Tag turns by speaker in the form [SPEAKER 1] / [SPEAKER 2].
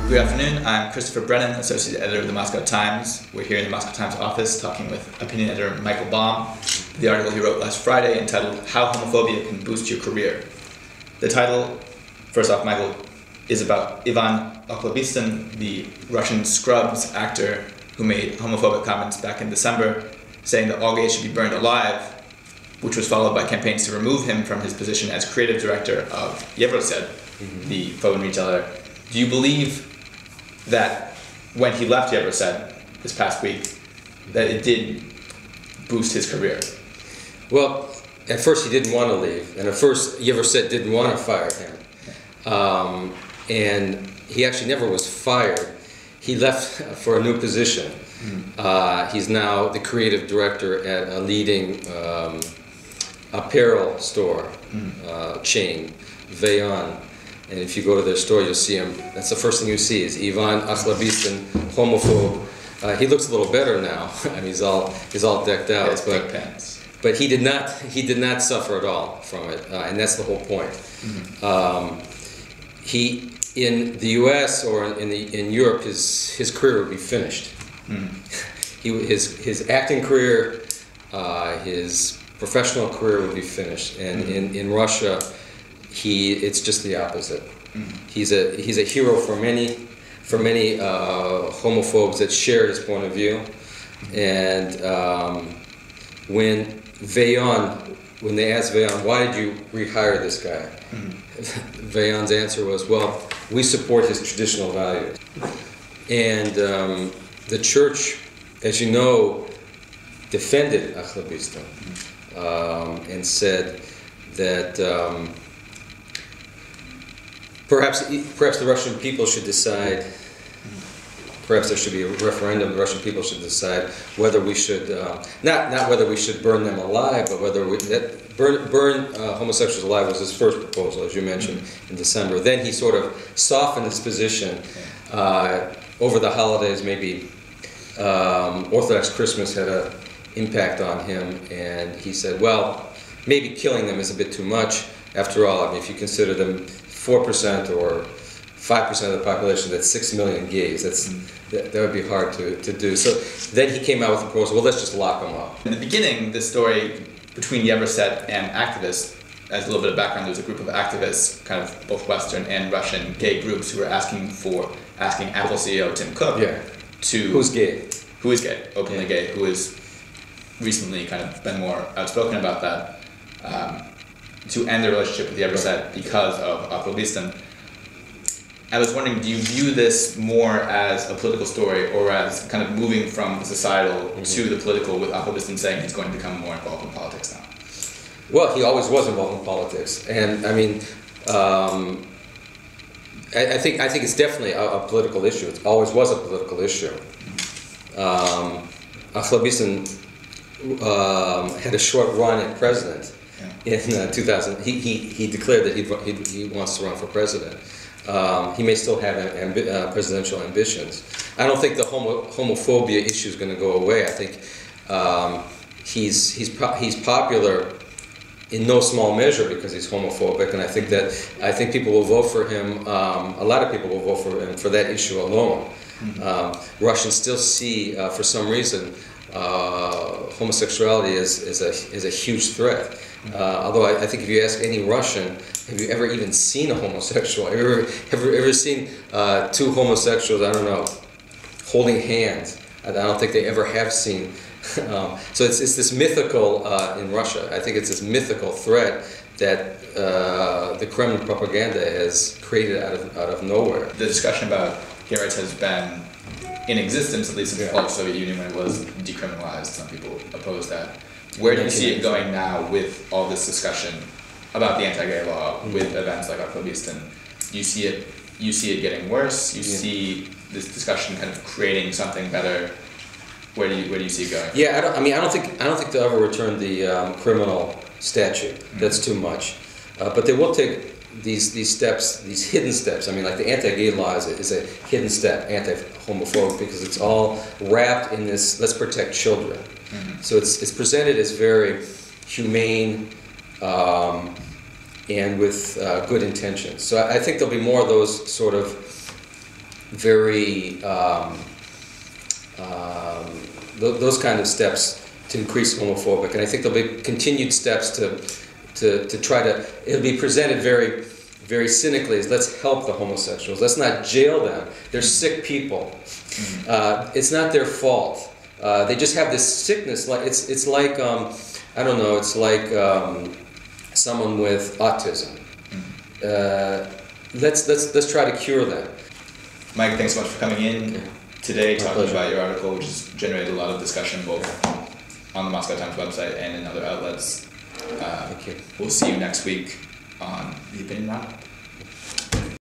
[SPEAKER 1] Good afternoon, I'm Christopher Brennan, Associate Editor of the Moscow Times. We're here in the Moscow Times office talking with opinion editor Michael Bohm, the article he wrote last Friday entitled How Homophobia Can Boost Your Career. The title, first off, Michael, is about Ivan Okhlobystin, the Russian Scrubs actor who made homophobic comments back in December, saying that all gays should be burned alive, which was followed by campaigns to remove him from his position as creative director of Yevroset, the clothing retailer. Do you believe that when he left Yevroset this past week, that it did boost his career?
[SPEAKER 2] Well, at first he didn't want to leave, and at first Yevroset didn't want to fire him. And he actually never was fired. He left for a new position. He's now the creative director at a leading apparel store chain, Vayon. And if you go to their store, you'll see him. That's the first thing you see is Ivan Okhlobystin, homophobe. He looks a little better now. I mean, he's all decked out. But he did not suffer at all from it, and that's the whole point. He in the U.S. or in Europe, his career would be finished. His acting career, his professional career would be finished, and in Russia, it's just the opposite. He's a hero for many homophobes that share his point of view. And when they asked Vayon, why did you rehire this guy? Vayon's answer was, well, we support his traditional values. And the church, as you know, defended Okhlobystin and said that perhaps the Russian people should decide, perhaps there should be a referendum, the Russian people should decide whether we should, not whether we should burn them alive, but whether burn homosexuals alive was his first proposal, as you mentioned, in December. Then he sort of softened his position over the holidays. Maybe Orthodox Christmas had an impact on him, and he said, well, maybe killing them is a bit too much. After all, I mean, if you consider them 4% or 5% of the population, that's 6 million gays. That would be hard to do. So then he came out with a proposal, well, let's just lock them up.
[SPEAKER 1] In the beginning, the story between Yevroset and activists, as a little bit of background, there was a group of activists, kind of both Western and Russian gay groups, who were asking Apple CEO Tim Cook to...
[SPEAKER 2] Who's gay?
[SPEAKER 1] Who is gay, openly gay, who has recently kind of been more outspoken about that, to end the relationship with Yevroset because of Okhlobystin. I was wondering, do you view this more as a political story or as kind of moving from the societal to the political, with Okhlobystin saying he's going to become more involved in politics now?
[SPEAKER 2] Well, he always was involved in politics, and I mean, I think it's definitely a political issue. It always was a political issue. Okhlobystin had a short run at president. In 2000, he declared that he wants to run for president. He may still have presidential ambitions. I don't think the homophobia issue is going to go away. I think he's popular in no small measure because he's homophobic, and I think people will vote for him. A lot of people will vote for him for that issue alone. Russians still see, for some reason, homosexuality is a huge threat. Although I think if you ask any Russian, have you ever even seen a homosexual? Have you ever seen two homosexuals, I don't know, holding hands? I don't think they ever have seen. So it's this mythical, in Russia, I think it's this mythical threat that the Kremlin propaganda has created out of nowhere.
[SPEAKER 1] The discussion about gay rights has been in existence, at least in the fall of the Soviet Union, when it was decriminalized. Some people oppose that. Where do you see it going now with all this discussion about the anti-gay law, with events like Okhlobystin? You see it getting worse? You see this discussion kind of creating something better? Where do you see it going?
[SPEAKER 2] Yeah, I don't think they'll ever return the criminal statute. That's too much. But they will take these steps, these hidden steps. I mean, like the anti-gay law is a hidden step, anti-homophobic, because it's all wrapped in this, let's protect children. So it's presented as very humane and with good intentions. So I think there'll be more of those sort of very those kind of steps to increase homophobic, and I think there'll be continued steps to try to. It'll be presented very, very cynically as let's help the homosexuals. Let's not jail them. They're sick people. It's not their fault. They just have this sickness. Like it's like I don't know. It's like someone with autism. Let's try to cure them.
[SPEAKER 1] Mike, thanks so much for coming in today, talking about your article, which has generated a lot of discussion both on the Moscow Times website and in other outlets.
[SPEAKER 2] Thank you.
[SPEAKER 1] We'll see you next week on the Opinion Roundup.